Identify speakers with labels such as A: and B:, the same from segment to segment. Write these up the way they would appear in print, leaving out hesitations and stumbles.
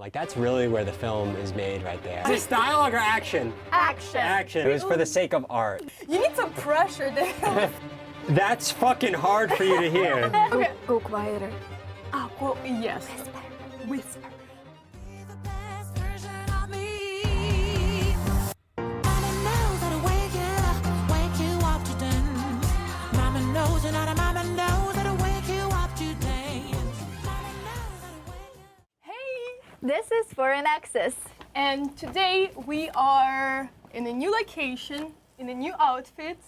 A: Like, that's really where the film is made right there. Is this dialogue or action?
B: Action.
A: Action. It was for the sake of art.
B: You need some pressure there.
A: That's fucking hard for you to hear.
B: Okay, go quieter. Ah, go, yes. Whisper. Whisper.
C: This is Foreign Access.
B: And today we are in a new location, in a new outfit,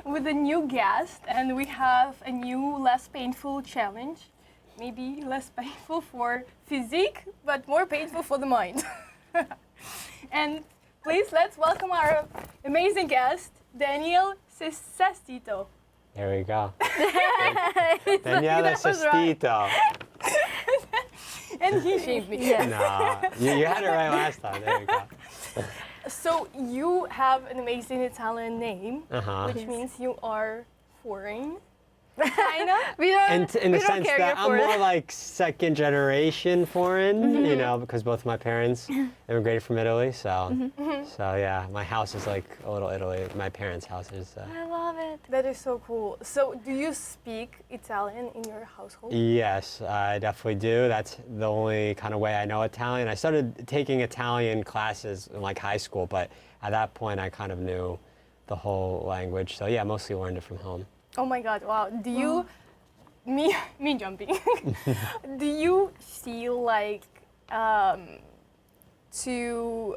B: with a new guest, and we have a new, less painful challenge. Maybe less painful for physique, but more painful for the mind. And please, let's welcome our amazing guest, Daniel Sestito.
A: There we go. Daniela Sestito.
B: And he shamed me.
C: Yes.
A: Nah, you had it right last time. There you go.
B: So you have an amazing Italian name, which
C: Yes.
B: means you are foreign. I know.
C: We don't,
A: And in
C: we
A: the
C: don't
A: sense
C: care
A: that
C: you're
A: I'm more
C: foreign.
A: like second generation foreign, you know, because both of my parents immigrated from Italy. So, so yeah, my house is like a little Italy. My parents' house is.
C: I love it.
B: That is so cool. So do you speak Italian in your household?
A: Yes, I definitely do. That's the only kind of way I know Italian. I started taking Italian classes in like high school, but at that point I kind of knew the whole language. So yeah, mostly learned it from home.
B: Oh my God! Wow. Do you, me jumping? Do you feel like two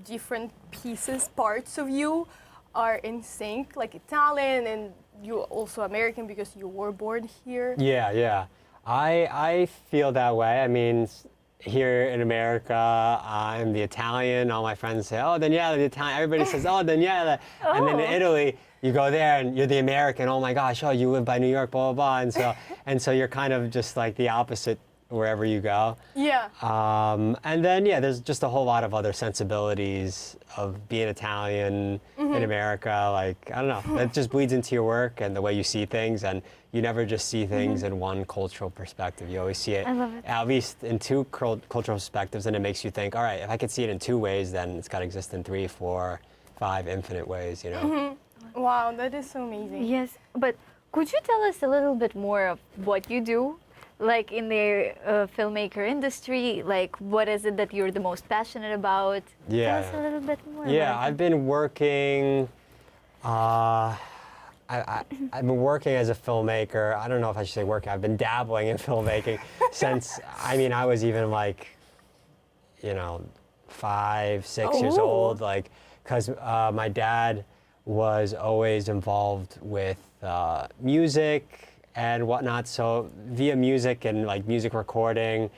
B: different pieces, parts of you, are in sync, like Italian and you also American because you were born here?
A: Yeah, yeah. I feel that way. I mean, here in America, I'm the Italian. All my friends say, "Oh, Daniela, the Italian." Everybody says, "Oh, Daniela." And then in Italy, you go there and you're the American. Oh my gosh! Oh, you live by New York, blah blah blah. And so you're kind of just like the opposite wherever you go.
B: Yeah.
A: And then yeah, there's just a whole lot of other sensibilities of being Italian in America. Like I don't know, that just bleeds into your work and the way you see things, and you never just see things in one cultural perspective. You always see it,
C: I love it.
A: at least in two cultural perspectives, and it makes you think, all right, if I could see it in two ways, then it's got to exist in 3, 4, 5 infinite ways. You know.
B: Wow, that is so amazing.
C: Yes, but could you tell us a little bit more of what you do? Like in the filmmaker industry, like what is it that you're the most passionate about?
A: Yeah.
C: Tell us a little bit more
A: Yeah,
C: about
A: I've been working. I've been working as a filmmaker. I don't know if I should say working. I've been dabbling in filmmaking since. I mean, I was even like, you know, 5, 6 years
C: Oh.
A: old. Like, because my dad was always involved with music and whatnot. So via music and like music recording,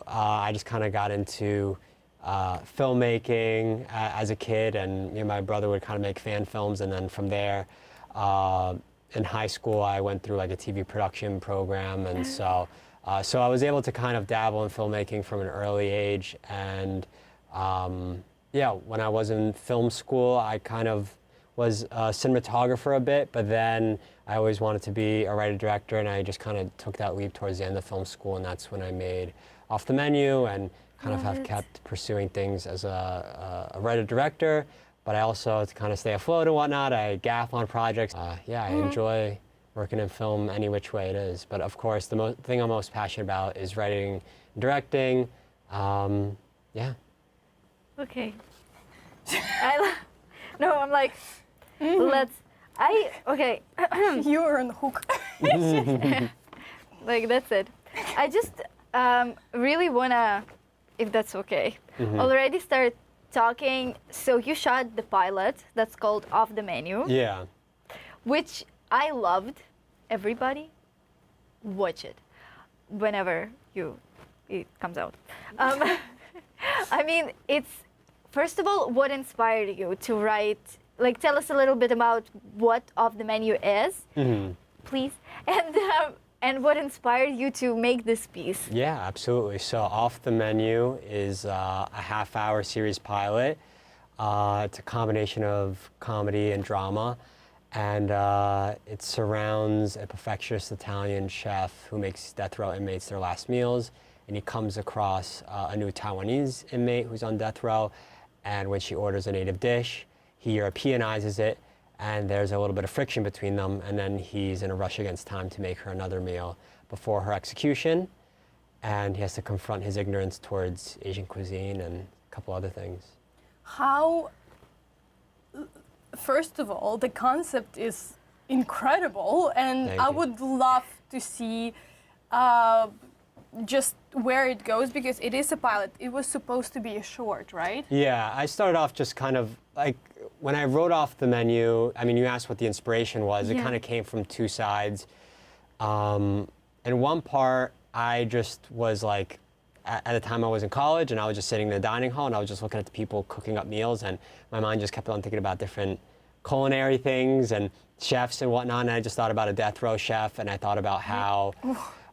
A: I just kind of got into filmmaking as a kid, and me and my brother would kind of make fan films, and then from there, in high school, I went through like a TV production program, and so I was able to kind of dabble in filmmaking from an early age. And yeah, when I was in film school, I kind of was a cinematographer a bit, but then I always wanted to be a writer-director, and I just kind of took that leap towards the end of film school, and that's when I made Off the Menu, and kind of have kept pursuing things as a writer-director, but I also, to kind of stay afloat and whatnot, I gaff on projects. Yeah, I enjoy working in film any which way it is, but of course, the thing I'm most passionate about is writing and directing. Yeah.
C: Okay. No, I'm like, okay.
B: You are on the hook.
C: Like that's it. I just really wanna, if that's okay, already start talking. So you shot the pilot that's called Off the Menu,
A: Yeah.
C: which I loved. Everybody, watch it whenever it comes out. I mean, it's first of all, what inspired you to write? Like, tell us a little bit about what Off the Menu is, please, and what inspired you to make this piece.
A: Yeah, absolutely. So Off the Menu is a half-hour series pilot. It's a combination of comedy and drama, and it surrounds a perfectionist Italian chef who makes death row inmates their last meals and he comes across a new Taiwanese inmate who's on death row, and when she orders a native dish, he Europeanizes it, and there's a little bit of friction between them, and then he's in a rush against time to make her another meal before her execution, and he has to confront his ignorance towards Asian cuisine and a couple other things.
B: How, first of all, the concept is incredible, and
A: Thank
B: I
A: you.
B: would love to see just where it goes, because it is a pilot. It was supposed to be a short, right?
A: Yeah, I started off just kind of like, when I wrote off the menu, I mean, you asked what the inspiration was. It
C: Yeah.
A: kind of came from two sides. In one part, I just was like, at the time I was in college, and I was just sitting in the dining hall, and I was just looking at the people cooking up meals, and my mind just kept on thinking about different culinary things and chefs and whatnot, and I just thought about a death row chef, and I thought about how...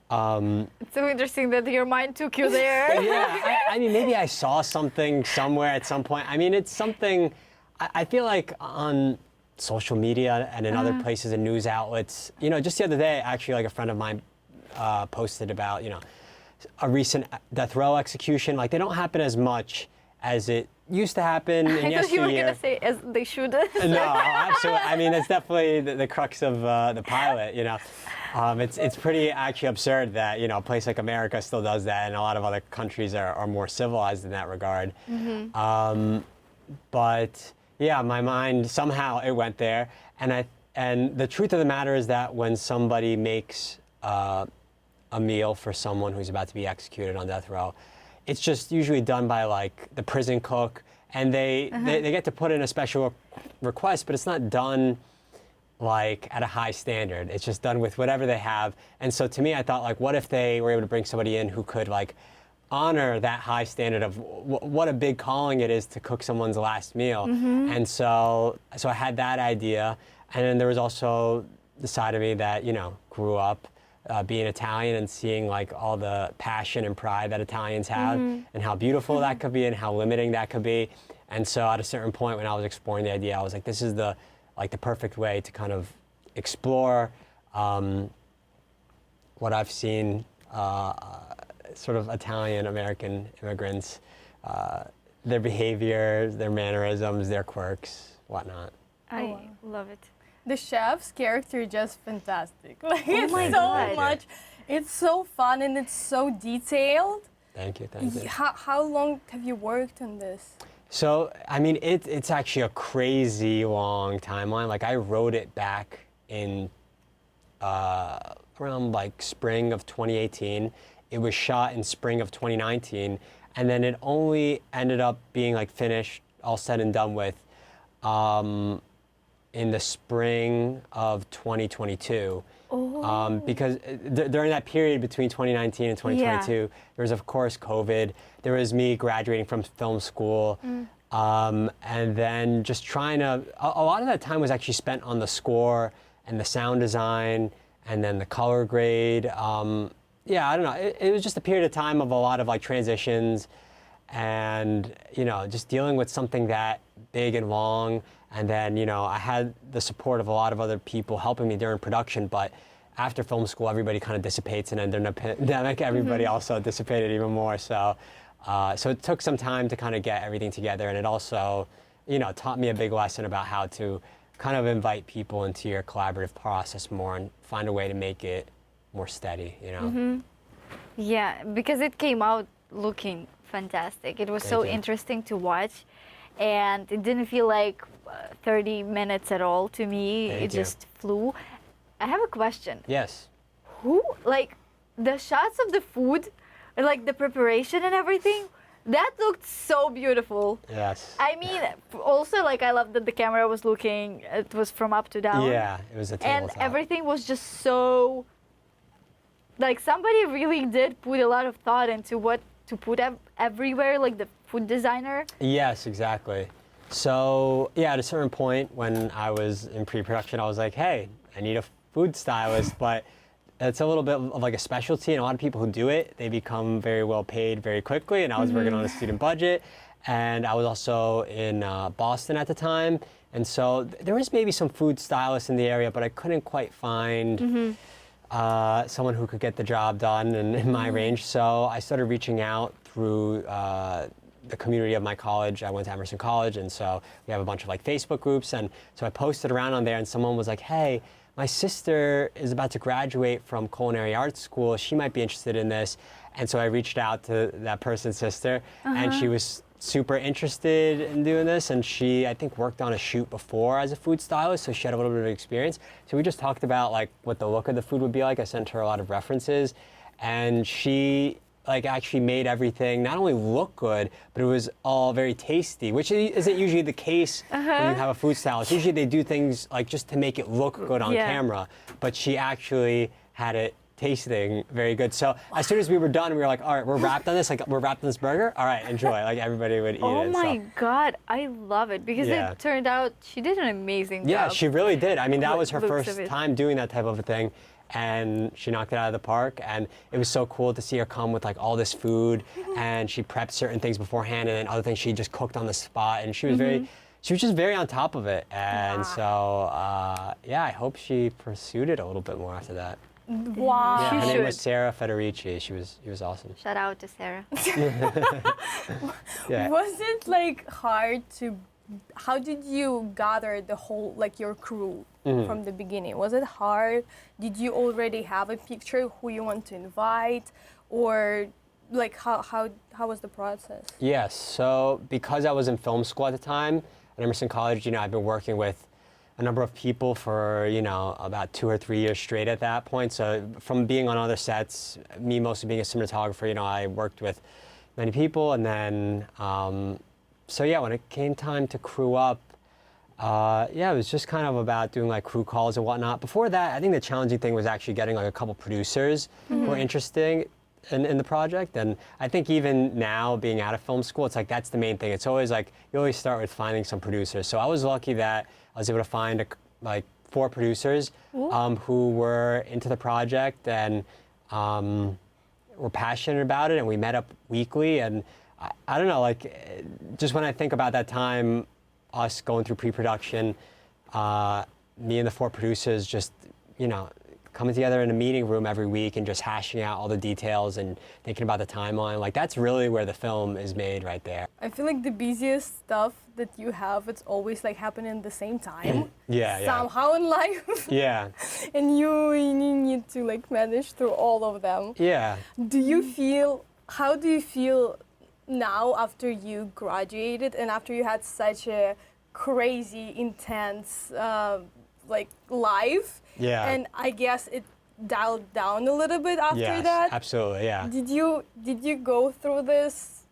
C: It's so interesting that your mind took you there.
A: Yeah, I mean, maybe I saw something somewhere at some point. I mean, it's something, I feel like on social media and in other places and news outlets, you know, just the other day, actually, like a friend of mine posted about, you know, a recent death row execution. Like, they don't happen as much as it used to happen in
C: I thought you were
A: yesteryear.
C: going to say as they should.
A: No, absolutely. I mean, it's definitely the crux of the pilot, you know. It's pretty actually absurd that, you know, a place like America still does that, and a lot of other countries are more civilized in that regard. But yeah, my mind, somehow it went there. And the truth of the matter is that when somebody makes a meal for someone who's about to be executed on death row, it's just usually done by like the prison cook, and they get to put in a special request, but it's not done like at a high standard. It's just done with whatever they have. And so to me, I thought, like, what if they were able to bring somebody in who could like honor that high standard of what a big calling it is to cook someone's last meal. And so I had that idea, and then there was also the side of me that, you know, grew up being Italian and seeing like all the passion and pride that Italians have, and how beautiful that could be and how limiting that could be. And so at a certain point when I was exploring the idea, I was like, this is the perfect way to kind of explore what I've seen sort of Italian American immigrants, their behavior, their mannerisms, their quirks, whatnot.
C: I love it.
B: The chef's character is just fantastic. Like, it's
C: my
B: so
C: God.
B: much. It's so fun, and it's so detailed.
A: Thank you, thank you.
B: How long have you worked on this?
A: So, I mean, it's actually a crazy long timeline. Like, I wrote it back in around like spring of 2018. It was shot in spring of 2019, and then it only ended up being like finished, all said and done with, in the spring of 2022. Because during that period between 2019 and 2022, there was, of course, COVID. There was me graduating from film school. And then just trying to, a lot of that time was actually spent on the score and the sound design and then the color grade. Yeah, I don't know. It was just a period of time of a lot of like transitions and, you know, just dealing with something that big and long. And then, you know, I had the support of a lot of other people helping me during production, but after film school, everybody kind of dissipates, and then during the pandemic, everybody also dissipated even more. So, so it took some time to kind of get everything together, and it also, you know, taught me a big lesson about how to kind of invite people into your collaborative process more and find a way to make it more steady, you know?
C: Yeah, because it came out looking fantastic. It was
A: Thank
C: so
A: you.
C: interesting to watch, and it didn't feel like 30 minutes at all to me.
A: Thank
C: It
A: you.
C: just flew. I have a question.
A: Yes.
C: Who, like, the shots of the food, like the preparation and everything, that looked so beautiful.
A: Yes.
C: I mean, also, like, I love that the camera was looking, it was from up to down.
A: Yeah, it was a
C: And
A: tabletop.
C: everything was just so, like, somebody really did put a lot of thought into what to put everywhere, like the food designer.
A: Yes, exactly. So, yeah, at a certain point when I was in pre-production, I was like, hey, I need a food stylist, but it's a little bit of like a specialty, and a lot of people who do it, they become very well paid very quickly, and I was working on a student budget, and I was also in Boston at the time, and so there was maybe some food stylists in the area, but I couldn't quite find someone who could get the job done and in my range. So I started reaching out through the community of my college. I went to Emerson College, and so we have a bunch of like Facebook groups. And so I posted around on there, and someone was like, "Hey, my sister is about to graduate from culinary arts school. She might be interested in this." And so I reached out to that person's sister, and she was super interested in doing this. And she, I think, worked on a shoot before as a food stylist, so she had a little bit of experience. So we just talked about like what the look of the food would be like. I sent her a lot of references, and she like actually made everything not only look good, but it was all very tasty, which isn't usually the case when you have a food stylist. Usually they do things like just to make it look good on camera, but she actually had it tasting very good. So as soon as we were done, we were like, all right, we're wrapped on this. Like, we're wrapped on this burger. All right, enjoy. Like, everybody would eat it.
C: Oh my God, I love it because it turned out she did an amazing job.
A: Yeah, she really did. I mean, that was her
C: Looks of
A: first
C: it.
A: time doing that type of a thing, and she knocked it out of the park. And it was so cool to see her come with like all this food, and she prepped certain things beforehand, and then other things she just cooked on the spot. And she was she was just very on top of it. And so, yeah, I hope she pursued it a little bit more after that.
B: Wow.
A: Yeah, her
C: She
A: name was
C: should.
A: Sarah Federici. She was awesome.
C: Shout out to Sarah.
A: Yeah.
B: Was it like hard to? How did you gather the whole like your crew from the beginning? Was it hard? Did you already have a picture who you want to invite, or like how was the process?
A: Yes. So because I was in film school at the time at Emerson College, you know, I've been working with a number of people for, you know, about 2 or 3 years straight at that point. So from being on other sets, me mostly being a cinematographer, you know, I worked with many people. And then, so yeah, when it came time to crew up, yeah, it was just kind of about doing like crew calls and whatnot. Before that, I think the challenging thing was actually getting like a couple producers who were interesting in the project. And I think even now being out of film school, it's like that's the main thing. It's always like you always start with finding some producers. So I was lucky that I was able to find like 4 producers who were into the project and were passionate about it, and we met up weekly. And I don't know, like just when I think about that time, us going through pre-production, me and the 4 producers just, you know, coming together in a meeting room every week and just hashing out all the details and thinking about the timeline. Like that's really where the film is made right there.
B: I feel like the busiest stuff that you have, it's always like happening at the same time.
A: Yeah,
B: Somehow in life.
A: yeah.
B: And you need to like manage through all of them.
A: Yeah.
B: How do you feel now after you graduated and after you had such a crazy, intense like life?
A: Yeah.
B: And I guess it dialed down a little bit after
A: Yes,
B: that.
A: absolutely, yeah.
B: Did you go through this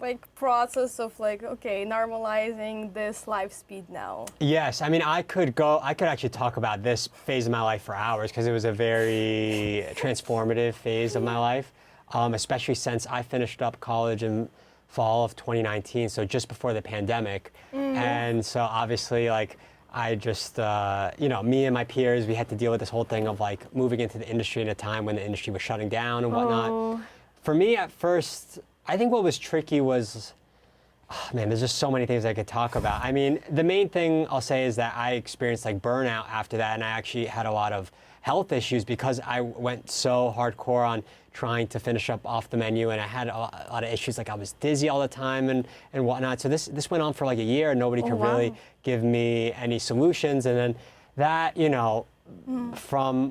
B: like process of like, okay, normalizing this life speed now?
A: Yes, I mean, I could actually talk about this phase of my life for hours because it was a very transformative phase of my life, especially since I finished up college in fall of 2019, so just before the pandemic. And so obviously, like, I just, you know, me and my peers, we had to deal with this whole thing of like moving into the industry in a time when the industry was shutting down and whatnot. For me at first, I think what was tricky was, oh man, there's just so many things I could talk about. I mean, the main thing I'll say is that I experienced like burnout after that, and I actually had a lot of health issues because I went so hardcore on trying to finish up off the menu, and I had a lot of issues, like I was dizzy all the time and whatnot. So this went on for like a year, and nobody could really give me any solutions. And then that, you know,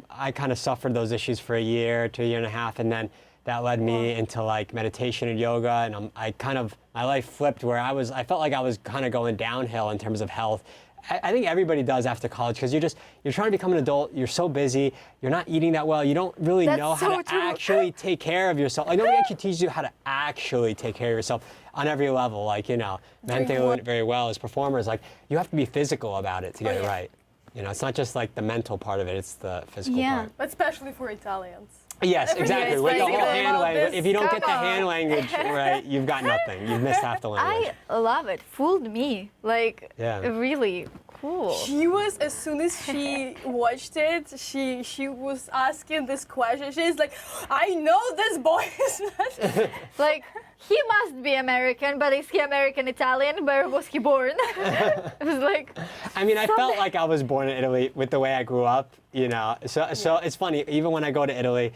A: I kind of suffered those issues for a year to a year and a half, and then that led me into like meditation and yoga, and my life flipped where I felt like I was kind of going downhill in terms of health. I think everybody does after college because you're trying to become an adult. You're so busy. You're not eating that well. You don't really know how to actually take care of yourself. Like nobody actually teaches you how to actually take care of yourself on every level. Like, you know, men think it very well as performers. Like you have to be physical about it to get it right. You know, it's not just like the mental part of it. It's the physical part.
B: But especially for Italians.
A: Yes, exactly. With the whole hand language. If you don't get the
C: Come
A: hand
C: on.
A: language right, you've got nothing. You've missed half the language.
C: I love it. Fooled me. Like,
A: Yeah.
C: really cool.
B: She was, as soon as she watched it, she was asking this question. She's like, I know this boy is not.
C: Like, he must be American, but is he American Italian? Where was he born? It was like.
A: I mean, I felt like I was born in Italy with the way I grew up, you know. So it's funny, even when I go to Italy,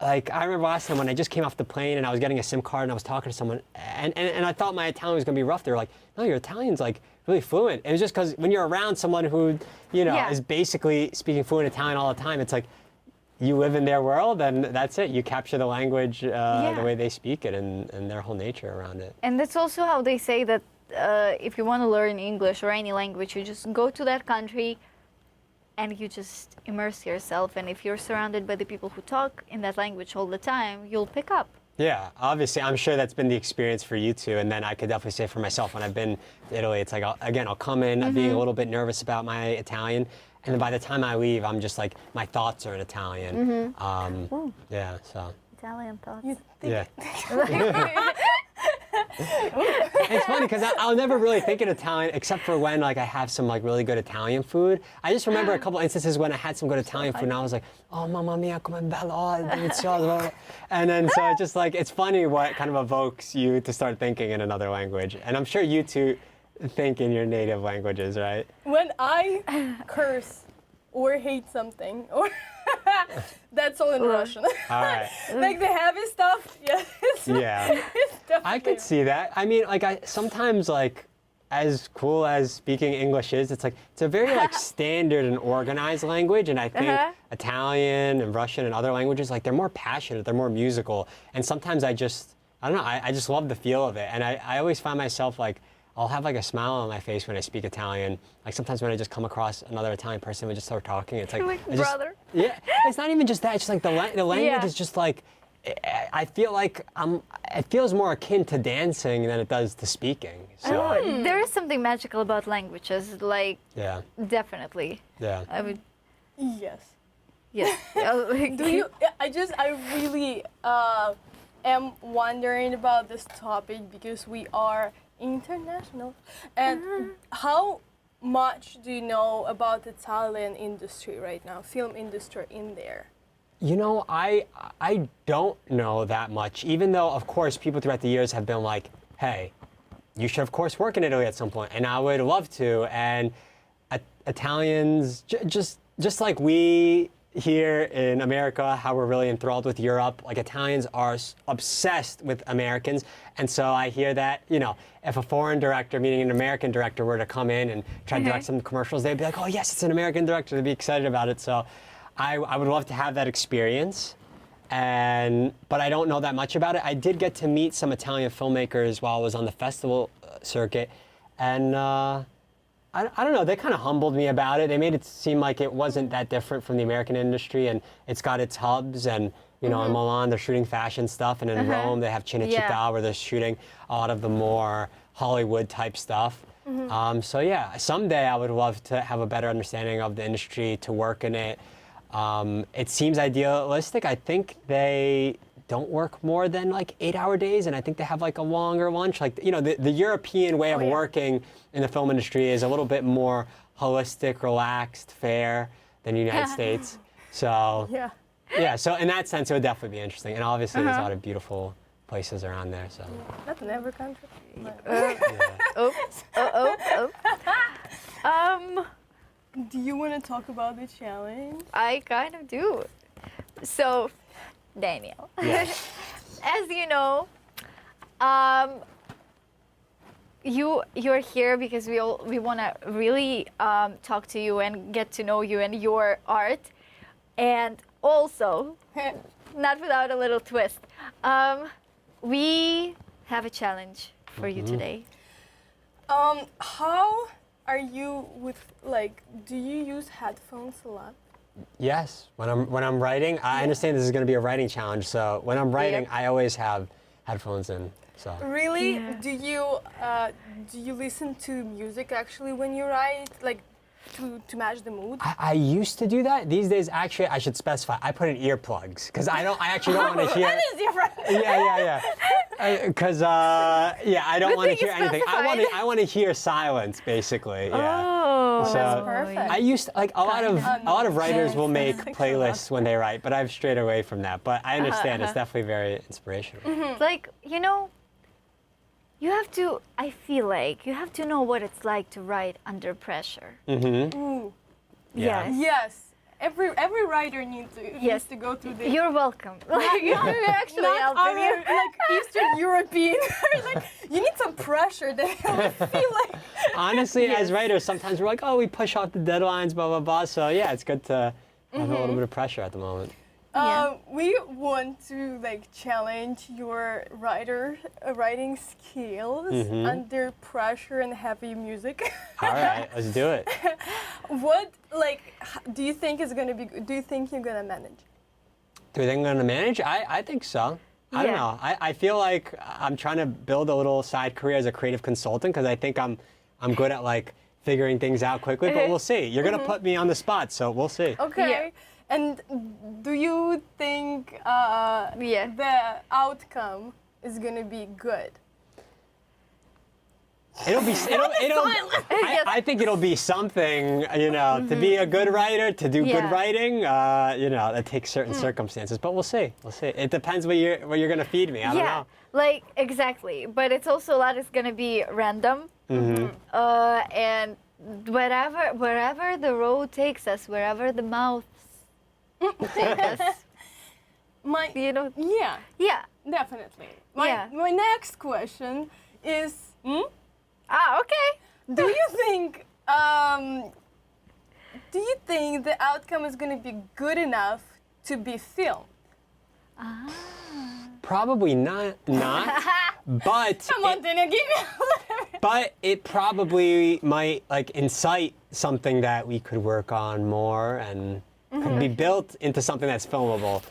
A: like I remember last time when I just came off the plane and I was getting a SIM card and I was talking to someone and I thought my Italian was gonna be rough. They were like, no, your Italian's like really fluent. And it was just because when you're around someone who, you know,
C: Yeah.
A: is basically speaking fluent Italian all the time, it's like you live in their world and that's it. You capture the language the way they speak it and their whole nature around it.
C: And that's also how they say that if you want to learn English or any language, you just go to that country and you just immerse yourself. And if you're surrounded by the people who talk in that language all the time, you'll pick up.
A: Yeah, obviously, I'm sure that's been the experience for you too. And then I could definitely say for myself, when I've been to Italy, it's like, I'll come in being a little bit nervous about my Italian. And then by the time I leave, I'm just like, my thoughts are in Italian. Yeah, so.
C: Italian thoughts.
B: You think
A: Yeah. It's funny because I'll never really think in Italian except for when like I have some like really good Italian food. I just remember a couple instances when I had some good Italian food and I was like, oh mamma mia, come bello, delizioso. And then so it's just like, it's funny what kind of evokes you to start thinking in another language. And I'm sure you two think in your native languages, right?
B: when I curse or hate something, or that's all in Russian.
A: All right.
B: Like the heavy stuff, yeah.
A: Yeah.
B: It's definitely.
A: I could see that. I mean, like I sometimes like as cool as speaking English is, it's like it's a very like standard and organized language, and I think Italian and Russian and other languages like they're more passionate, they're more musical, and sometimes I don't know, I just love the feel of it, and I always find myself like I'll have like a smile on my face when I speak Italian. Like sometimes when I just come across another Italian person, we just start talking. It's like,
C: Like
A: I just-
C: brother.
A: yeah, it's not even just that. It's just like the language
C: Yeah.
A: is just like. I feel like it feels more akin to dancing than it does to speaking. So
C: Oh, there is something magical about languages, like
A: yeah,
C: definitely.
A: yeah.
C: I would,
B: Yes.
C: yes. Like,
B: Do you? I really am wondering about this topic because we are international. And how much do you know about the Italian industry right now, film industry in there?
A: You know, I don't know that much, even though, of course, people throughout the years have been like, hey, you should, of course, work in Italy at some point, and I would love to. And Italians, just like we here in America, how we're really enthralled with Europe, like Italians are obsessed with Americans. And so I hear that, you know, if a foreign director, meaning an American director, were to come in and try to direct some commercials, they'd be like, oh, yes, it's an American director. They'd be excited about it. So I would love to have that experience, but I don't know that much about it. I did get to meet some Italian filmmakers while I was on the festival circuit, and I don't know, they kind of humbled me about it. They made it seem like it wasn't that different from the American industry, and it's got its hubs, and you know, in Milan they're shooting fashion stuff, and in Rome they have Cinecittà where they're shooting a lot of the more Hollywood type stuff. So yeah, someday I would love to have a better understanding of the industry, to work in it. It seems idealistic. I think they don't work more than like 8-hour days, and I think they have like a longer lunch. Like, you know, the European way of working in the film industry is a little bit more holistic, relaxed, fair than the United States. So yeah, so in that sense, it would definitely be interesting. And obviously, there's a lot of beautiful places around there. So
B: Not in every country. Do you want to talk about the challenge?
C: I kind of do. So, Daniel,
A: yeah.
C: as you know, you're here because we want to really talk to you and get to know you and your art, and also, not without a little twist, we have a challenge for you today.
B: How are you with, like, do you use headphones a lot?
A: Yes, when I'm writing, I understand this is going to be a writing challenge. So when I'm writing, I always have headphones in. So
B: Really?
C: Yeah.
B: Do you listen to music actually when you write, like to match the mood?
A: I used to do that. These days, actually, I should specify. I put in earplugs because I actually don't want to hear.
B: That is different.
A: Yeah. Because I don't want to
C: thing
A: hear
C: you
A: anything. I want to hear silence, basically. Yeah.
C: Oh.
B: Oh,
A: So
B: that's perfect.
A: I used to, like a lot of writers will make
B: Thanks a lot.
A: playlists when they write, but I've strayed away from that. But I understand it's definitely very inspirational.
C: It's like, you know, you have to, I feel like, you have to know what it's like to write under pressure.
B: Ooh.
A: Yeah.
C: Yes.
B: Yes. Every writer needs to go through this.
C: You're welcome. Like, you're actually
B: Not
C: helping
B: other,
C: you.
B: like Eastern European. Like, you need some pressure. They feel like.
A: Honestly, as writers, sometimes we're like, oh, we push off the deadlines, blah, blah, blah. So yeah, it's good to have a little bit of pressure at the moment.
B: We want to like challenge your writing skills under pressure and heavy music.
A: All right, let's do it.
B: What do you think is gonna be? Do you think you're gonna manage?
A: Do you think I'm going to manage? I think so. I don't
C: Yeah.
A: know. I feel like I'm trying to build a little side career as a creative consultant because I think I'm good at like figuring things out quickly, but we'll see. You're going to put me on the spot, so we'll see.
B: Okay.
C: Yeah.
B: And do you think the outcome is gonna be good?
A: I think it'll be something, you know, to be a good writer, to do good
C: Yeah.
A: writing, you know, that takes certain circumstances, but we'll see. We'll see. It depends what you're going to feed me. I don't know.
C: Like exactly. But it's also a lot is gonna be random. And wherever the road takes us, wherever the mouths take us, you know.
B: Yeah,
C: Yeah.
B: definitely.
C: Yeah.
B: My next question is,
C: Okay.
B: do you think the outcome is gonna be good enough to be filmed?
A: Probably not, but
B: Come on, Dana, give me a little.
A: but it probably might like incite something that we could work on more and could be built into something that's filmable.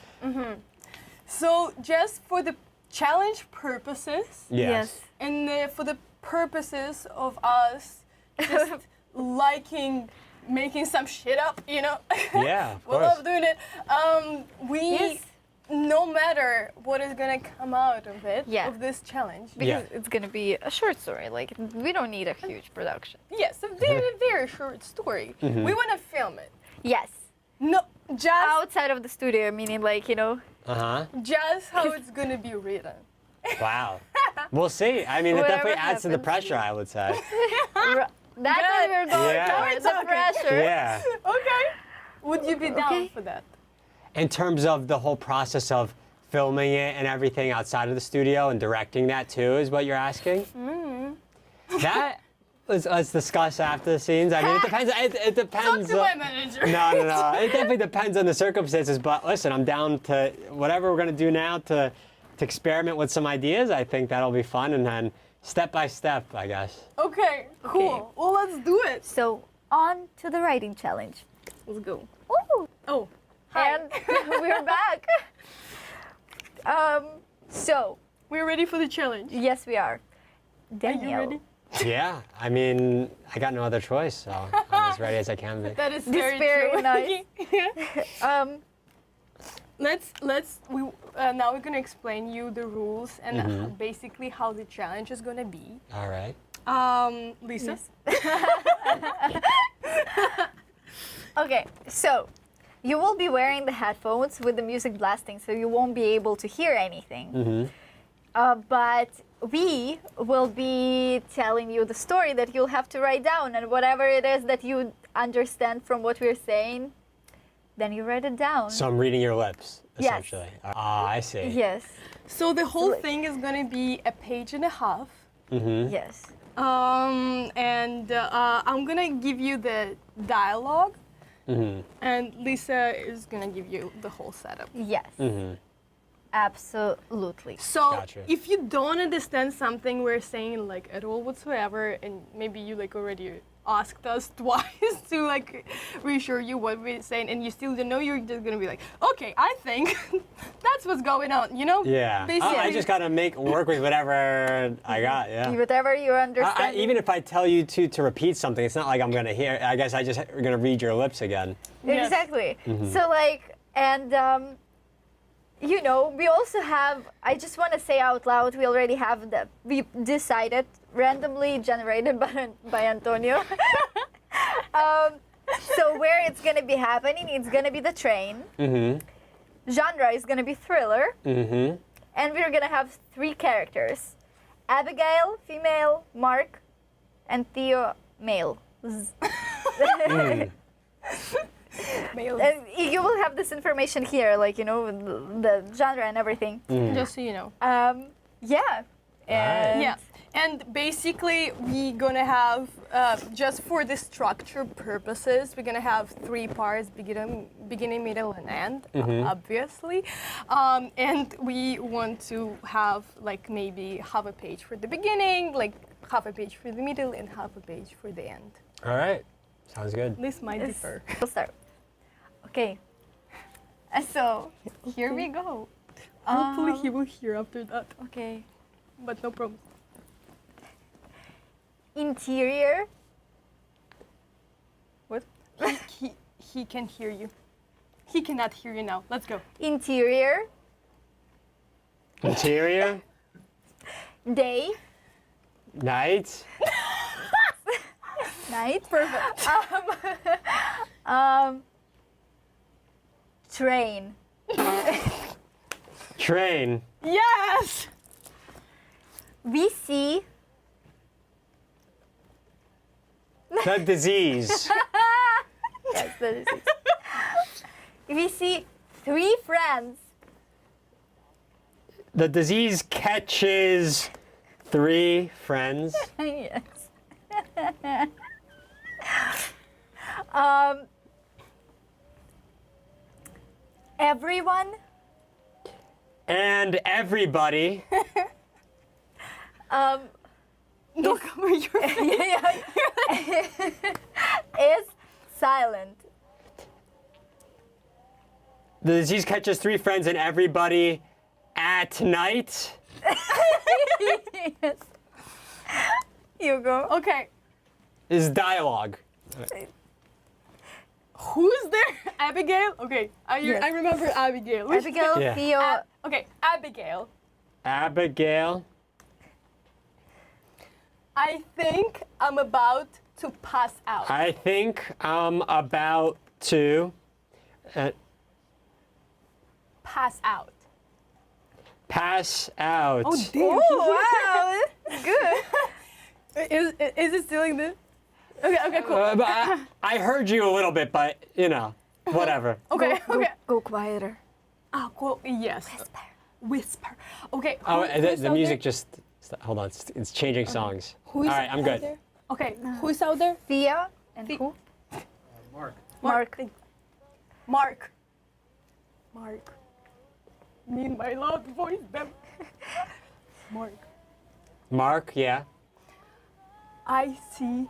B: So just for the challenge purposes,
A: Yes.
B: and for the purposes of us just liking making some shit up, you know?
A: Yeah, of
B: We
A: course.
B: love doing it. We,
C: Yes.
B: no matter what is gonna come out of it,
C: Yeah.
B: of this challenge,
C: Because it's gonna be a short story. Like we don't need a huge production.
B: yes, a very, very short story. We wanna film it.
C: Yes.
B: No, just
C: Outside of the studio, meaning like, you know.
B: just how it's gonna be written.
A: Wow. We'll see. I mean, it
C: Whatever
A: definitely adds to the
C: happens.
A: pressure, I would say.
C: That's what we're going
A: Yeah.
C: for. The
B: talking.
C: pressure.
A: Yeah.
B: Okay. Would you be down
C: Okay.
B: for that?
A: In terms of the whole process of filming it and everything outside of the studio and directing that too, is what you're asking? That let's discuss after the scenes. I mean, it depends. It depends.
B: Talk to my manager.
A: No. It definitely depends on the circumstances. But listen, I'm down to whatever we're gonna do now to experiment with some ideas. I think that'll be fun, and then step by step, I guess.
B: Okay, cool.
C: Okay.
B: Well, let's do it.
C: So on to the writing challenge.
B: Let's go.
C: Ooh.
B: Oh, hi.
C: And we're back. So
B: We're ready for the challenge.
C: yes, we are.
B: Are
C: Daniel.
B: you ready?
A: Yeah. I mean, I got no other choice, so I'm as ready as I can be.
B: That is
C: This
B: very,
C: very
B: true.
C: nice.
B: Let's now we're gonna explain you the rules and basically how the challenge is gonna be.
A: All right.
B: Lisa.
C: Okay, so you will be wearing the headphones with the music blasting, so you won't be able to hear anything. But we will be telling you the story that you'll have to write down, and whatever it is that you understand from what we're saying, then you write it down.
A: So I'm reading your lips,
C: Yes.
A: essentially. Ah, I see.
C: Yes,
B: So the whole
C: like-
B: thing is gonna be a page and a half.
C: yes.
B: And I'm gonna give you the dialogue, and Lisa is gonna give you the whole setup.
C: Yes. Absolutely.
B: So
A: Gotcha.
B: if you don't understand something we're saying like at all whatsoever, and maybe you like already asked us twice to like reassure you what we're saying, and you still don't know, you're just gonna be like, okay, I think that's what's going on, you know?
A: Yeah.
B: Basically,
A: I just gotta work with whatever I got. Yeah.
C: Whatever you understand.
A: Even if I tell you to repeat something, it's not like I'm gonna hear. I guess I just gonna read your lips again.
B: Yes.
C: Exactly. So like, and you know, we also have. I just want to say out loud, we already have we decided randomly generated by Antonio So where it's gonna be happening, it's gonna be the train.
A: Mm-hmm.
C: Genre is gonna be thriller.
A: Mm-hmm.
C: And we're gonna have 3 characters. Abigail, female, Mark, and Theo, male.
A: Mm.
B: Male.
C: And you will have this information here, like, you know, the genre and everything.
A: Mm.
B: Just so you know.
C: Yeah. And
B: Yeah, and basically we're gonna have, just for the structure purposes, we're gonna have 3 parts, beginning, middle, and end, obviously. And we want to have like maybe half a page for the beginning, like half a page for the middle, and half a page for the end.
A: All right. Sounds good.
B: This might differ.
C: We'll start. Okay. So, here we go.
B: Hopefully he will hear after that,
C: Okay.
B: but no problem.
C: Interior.
B: What? He can hear you. He cannot hear you now. Let's go.
C: Interior.
A: Interior.
C: Day.
A: Night.
C: Night. Perfect. Train.
A: Train.
B: Yes!
C: We see.
A: The disease.
C: Yes, that is it. We see 3 friends.
A: The disease catches 3 friends.
C: Yes. Everyone.
A: And everybody.
B: No, cover your face.
C: Is silent.
A: The disease catches 3 friends and everybody at night.
C: Yes. You go.
B: Okay,
A: Is dialogue.
B: who's there? Abigail? Okay,
C: Yes.
B: I remember Abigail.
C: Abigail,
A: Yeah.
C: Theo.
B: Okay, Abigail.
A: Abigail.
B: I think I'm about to pass out.
A: I think I'm about to
B: Pass out.
A: pass out.
B: Oh, damn.
C: Oh, wow. Good.
B: Is it still like this? Okay, cool.
A: But I heard you a little bit, but you know, whatever.
B: Okay, okay.
C: Go quieter.
B: Ah, cool. Yes. Whisper. Okay.
A: Oh,
B: who's
A: the
B: out
A: music
B: there?
A: just hold on. It's changing songs.
B: Who's
A: All right, I'm
B: out
A: good.
B: there? Okay, who's out there?
C: Thea and
B: The-
C: who?
D: Mark.
C: Mark.
B: Mark. Mark. Me and my loud voice, them. Mark.
A: Mark, yeah.
B: I see.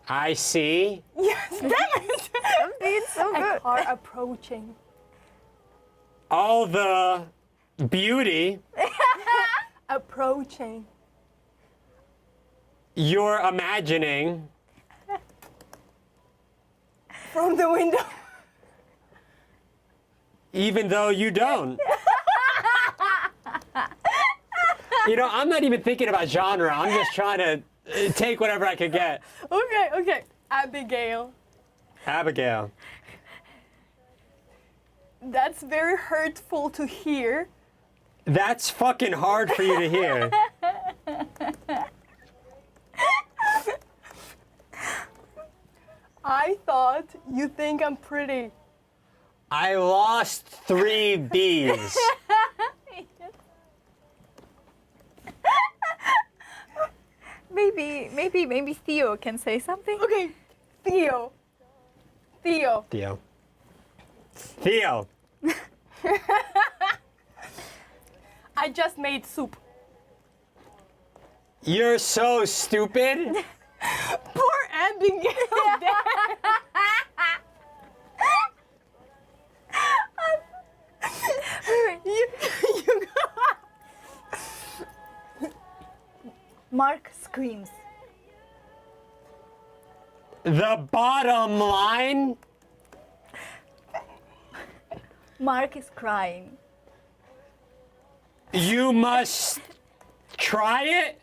A: I see
B: Yes, damn it!
C: It's so
B: A
C: good.
B: car approaching.
A: all the beauty
B: Approaching.
A: you're imagining
B: From the window.
A: even though you don't. You know, I'm not even thinking about genre. I'm just trying to take whatever I could get.
B: Okay. Abigail.
A: Abigail.
B: That's very hurtful to hear.
A: That's fucking hard for you to hear.
B: I thought you think I'm pretty.
A: I lost 3 B's.
C: Maybe Theo can say something.
B: Okay, Theo.
A: Theo. Theo.
B: I just made soup.
A: You're so stupid.
B: Poor Abigail. you
C: Mark screams.
A: The bottom line.
C: Mark is crying.
A: You must try it.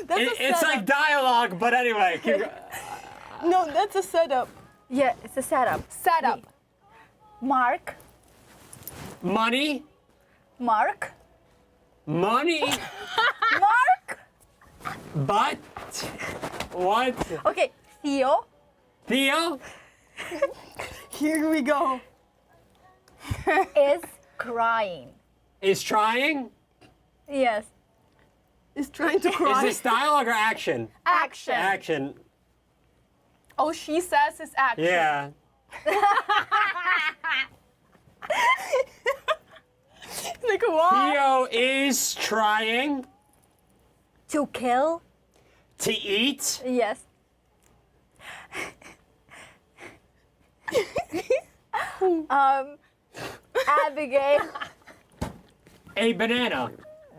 B: That's a
A: It's
B: setup.
A: like dialogue, but anyway.
B: No, that's a setup.
C: Yeah, it's a setup.
B: Setup.
C: Mark.
A: Money.
C: Mark.
A: Money.
C: Mark.
A: But. What?
C: Okay, Theo.
A: Theo
B: Here we go.
C: is crying.
A: is trying.
C: Yes.
B: Is trying to
A: Is
B: cry.
A: this dialogue or action?
B: Action.
A: Action.
B: Oh, she says it's action.
A: Yeah.
B: Like what?
A: Theo is trying
C: To kill.
A: to eat
C: Yes. Abigail.
A: a banana.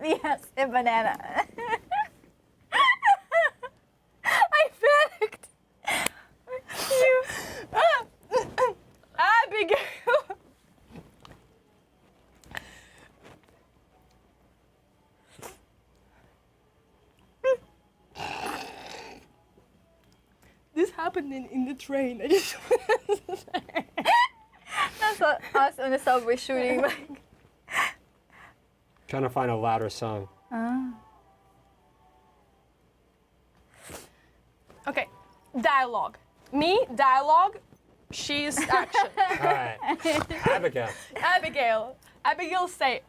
C: Yes, a banana. I panicked. You.
B: Abigail. This happened in the train. I just
C: That's what us on the subway shooting. Like.
A: Trying to find a louder song.
B: Okay, dialogue. Me, dialogue. She's action.
A: All right. Abigail.
B: Abigail says,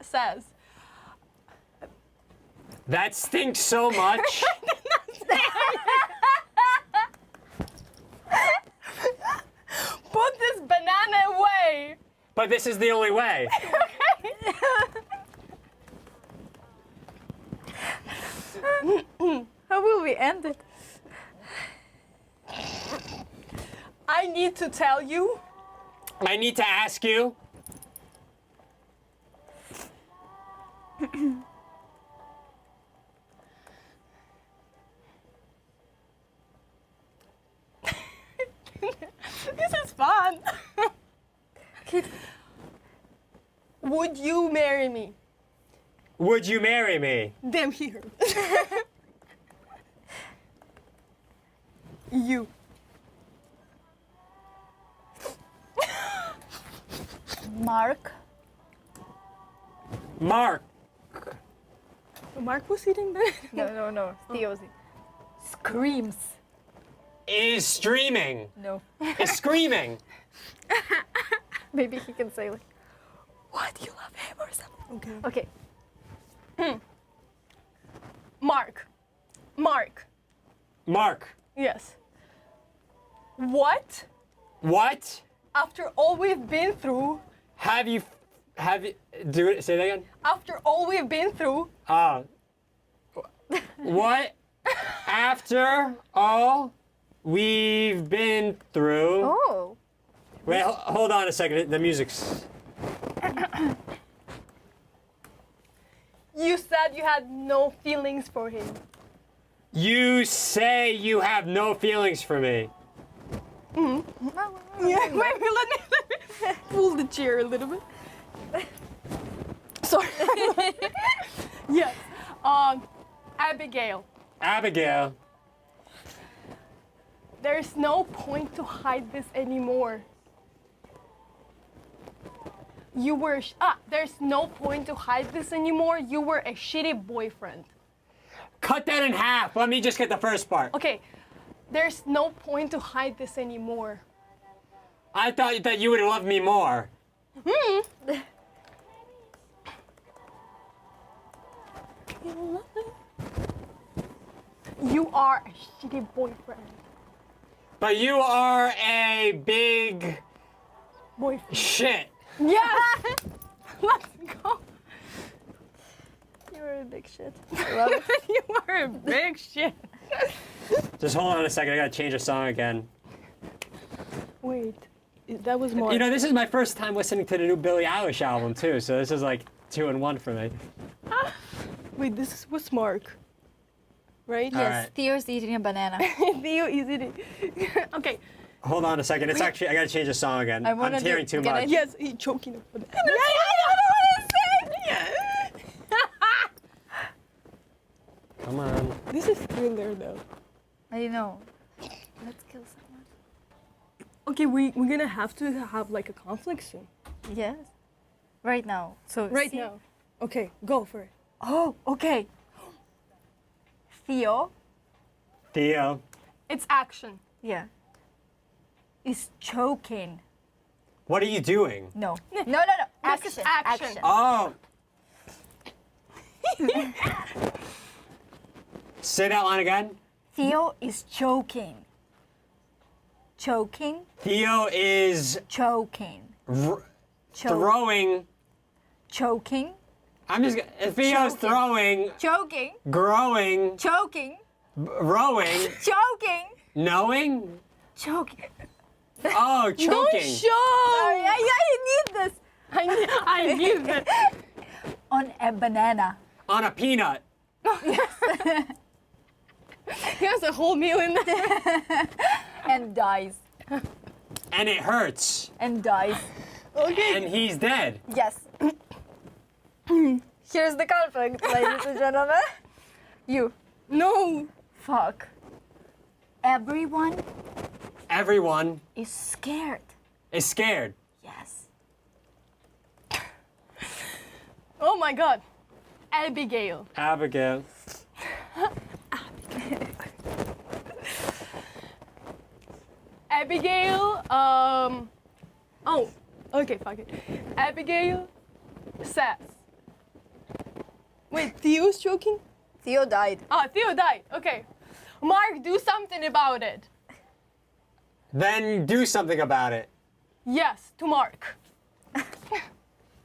A: That stinks so much.
B: put this banana away.
A: But this is the only way.
C: How will we end it?
B: I need to tell you.
A: I need to ask you.
B: This is fun. Would you marry me?
A: Would you marry me?
B: Damn here. You.
C: Mark.
A: Mark
B: Mark was sitting there.
C: No. Theo's. Screams.
A: is streaming.
C: No.
A: Is screaming.
C: Maybe he can say like, what, you love him or something.
B: Okay.
C: Okay.
B: Mark.
A: Mark.
B: Yes. What?
A: What?
B: After all we've been through,
A: Have you do it, say that again?
B: after all we've been through,
A: What? After all we've been through.
C: Oh.
A: Wait, hold on a second. The music's.
B: you said you had no feelings for him.
A: You say you have no feelings for me.
B: Yeah, wait, let me pull the chair a little bit. Sorry. Yes. Abigail,
A: Abigail.
B: there's no point to hide this anymore. There's no point to hide this anymore. You were a shitty boyfriend.
A: Cut that in half. Let me just get the first part.
B: Okay, there's no point to hide this anymore.
A: I thought that you would love me more.
B: You are a shitty boyfriend.
A: But you are a big
B: Boyfriend.
A: shit.
B: Yes! Let's go.
C: You're a big shit.
B: You are a big shit.
A: Just hold on a second. I gotta change the song again.
B: Wait, that was more.
A: You know, this is my first time listening to the new Billie Eilish album too, so this is like 2 in 1 for me.
B: Wait, this was Mark, right?
A: All
C: Yes,
A: right.
C: Theo's eating a banana.
B: Theo is it? Okay.
A: Hold on a second. It's actually I gotta change the song again.
C: I
A: I'm
C: wanna
A: hearing
C: do-
A: too
C: can I-
A: much.
B: Yes, he's choking up for that.
A: Come on.
B: This is thriller though.
C: I know. Let's kill someone.
B: Okay, we're gonna have to have like a conflict soon.
C: Yes. Right now. So
B: Right
C: see-
B: now. Okay, go for it.
C: Oh, okay. Theo.
A: Theo.
B: It's action.
C: Yeah. Is choking.
A: What are you doing?
C: No. No.
B: This is
C: Action.
B: action.
A: Oh. Say that line again.
C: Theo is choking. Choking.
A: Theo is
C: Choking.
A: throwing.
C: Choking.
A: I'm just. Theo's
C: Choking.
A: throwing,
C: Choking.
A: growing,
C: Choking.
A: rowing,
C: Choking.
A: knowing.
C: Choking.
A: Oh,
B: Don't
A: choking.
B: show!
C: Sorry, I need this.
B: I knew that.
C: On a banana.
A: On a peanut.
B: He has a whole meal in there.
C: And dies.
A: And it hurts.
C: And dies.
B: Okay.
A: And he's dead.
C: Yes. Here's the conflict, ladies and gentlemen. You.
B: No.
C: Fuck. Everyone
A: Everyone
C: is scared.
A: is scared.
C: Yes.
B: Oh my god. Abigail.
A: Abigail.
B: Abigail, oh, okay, fuck it. Abigail says. Wait, Theo's choking?
C: Theo died.
B: Ah, Theo died. Okay. Mark, do something about it.
A: Then do something about it.
B: Yes, to Mark.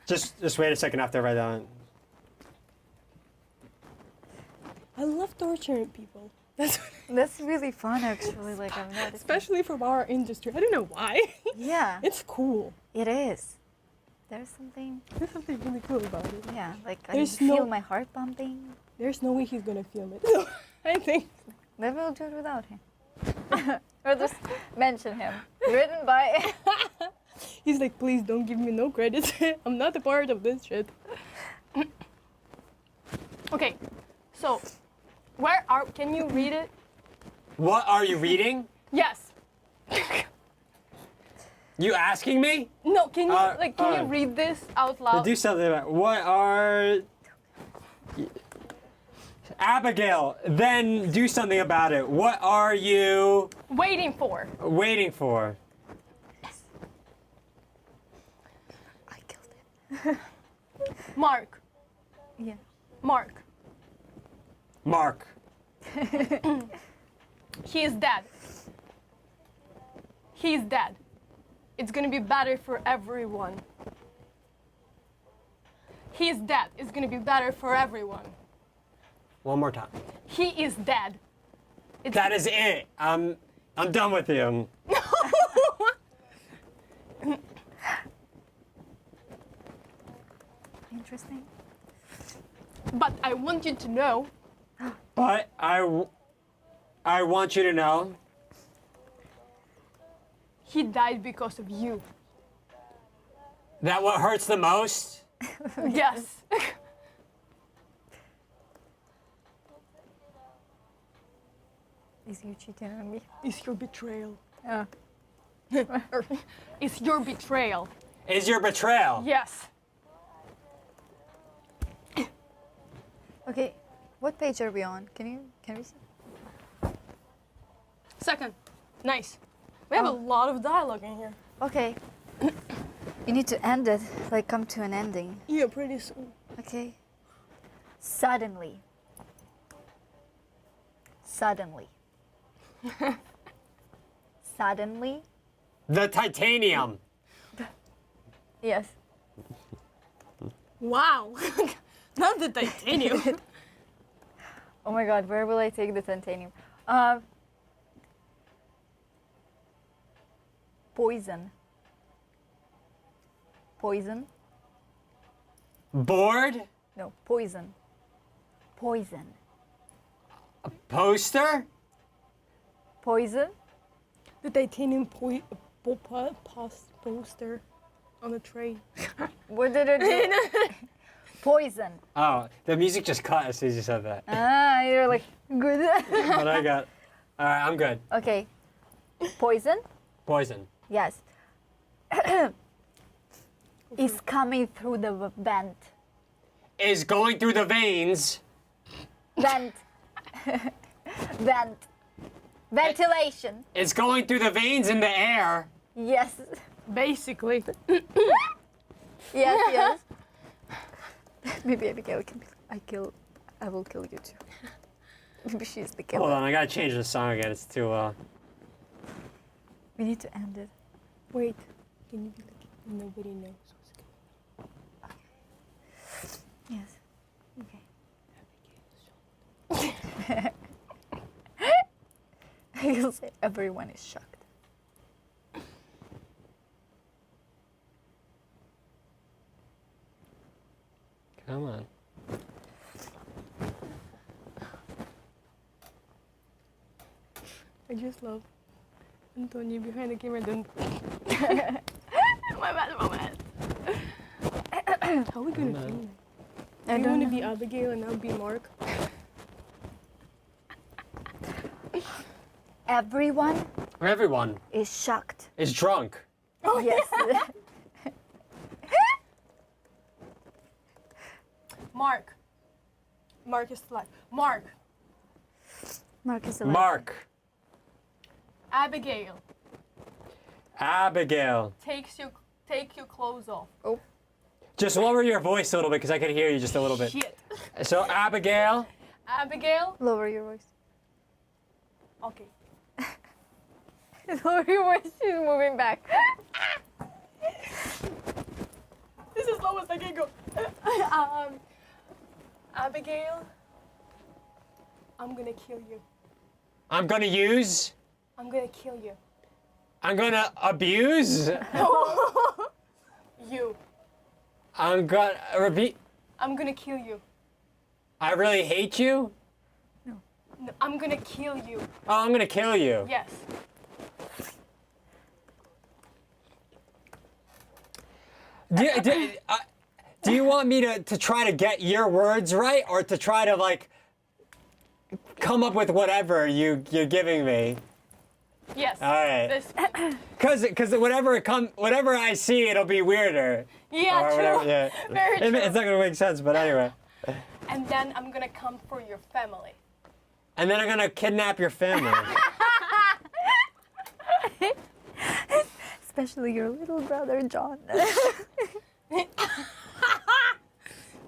A: Just wait a second after I write down.
B: I love torturing people.
C: That's really fun, actually. Like I'm not.
B: Especially from our industry. I don't know why.
C: Yeah,
B: It's cool.
C: it is. There's something.
B: There's something really cool about it.
C: Yeah, like I
B: There's
C: feel
B: no-
C: my heart pumping.
B: There's no way he's gonna film it. So, I think.
C: Maybe we'll do it without him. Or just mention him. Written by.
B: He's like, please don't give me no credit. I'm not a part of this shit. Okay, so can you read it?
A: What are you reading?
B: Yes.
A: You asking me?
B: No, can you can you
A: uh,
B: read this out loud?
A: Do something about what are Abigail, then do something about it. What are you
B: Waiting for.
A: waiting for?
C: I killed him.
B: Mark.
C: Yeah.
B: Mark.
A: Mark.
B: He is dead. He is dead. It's gonna be better for everyone. He is dead. It's gonna be better for everyone.
A: One more time.
B: He is dead. It's
A: That is it. I'm done with you.
C: Interesting.
B: But I want you to know
A: But I want you to know
B: he died because of you.
A: that what hurts the most
B: Yes.
C: Is you cheating on me?
B: Is your betrayal.
C: Yeah.
B: Is your betrayal.
A: is your betrayal.
B: Yes.
C: Okay. What page are we on? Can we see?
B: Second. Nice. We have a
C: Oh.
B: lot of dialogue in here.
C: Okay. You need to end it, like come to an ending.
B: Yeah, pretty soon.
C: Okay. Suddenly. Suddenly. Suddenly.
A: The titanium.
C: Yes.
B: Wow. Not the titanium.
C: Oh my God, where will I take the titanium? Poison. Poison?
A: Board.
C: No, poison. Poison.
A: Poster.
C: Poison?
B: The titanium poster on the tray.
C: What did it do? Poison.
A: Oh, the music just cut as soon as you said that.
C: Ah, you're like, good.
A: But I got. All right, I'm good.
C: Okay. Poison?
A: Poison.
C: Yes. Is coming through the vent.
A: Is going through the veins.
C: Vent. Vent. Ventilation.
A: It's going through the veins in the air.
C: Yes.
B: Basically.
C: Yes, yes. Maybe Abigail can be I will kill you too. Maybe she's the killer.
A: Hold on, I gotta change the song again. It's too.
C: We need to end it.
B: Wait. Can you be like, nobody knows what's going
C: Yes. Okay. You'll say everyone is shocked.
A: Come on.
B: I just love Antonio behind the camera. Then my bad moment. How are we gonna do it?
C: I
B: You
C: don't
B: want to
C: know.
B: be Abigail and I'll be Mark?
C: Everyone is shocked.
A: Is drunk.
C: Oh yes.
B: Mark. Mark is alive. Mark.
C: Mark is alive.
A: Mark.
B: Abigail.
A: Abigail.
B: Take your clothes off.
C: Oh.
A: Just lower your voice a little bit because I can hear you just a little bit.
B: Shit.
A: So Abigail.
B: Abigail.
C: Lower your voice.
B: Okay.
C: Lower your voice. She's moving back.
B: This is low as I can go. Abigail. I'm gonna kill you.
A: I'm gonna use.
B: I'm gonna kill you.
A: I'm gonna abuse.
B: You.
A: I'm gonna repeat.
B: I'm gonna kill you.
A: I really hate you.
B: No, I'm gonna kill you.
A: Oh, I'm gonna kill you.
B: Yes.
A: Do you want me to try to get your words right, or to try to like come up with whatever you're giving me?
B: Yes.
A: All right.
B: This.
A: Cause whatever I see, it'll be weirder.
B: Yeah,
A: Or
B: true.
A: whatever, yeah.
B: Very true.
A: It's not gonna make sense, but anyway.
B: And then I'm gonna come for your family.
A: And then I'm gonna kidnap your family.
C: Especially your little brother John.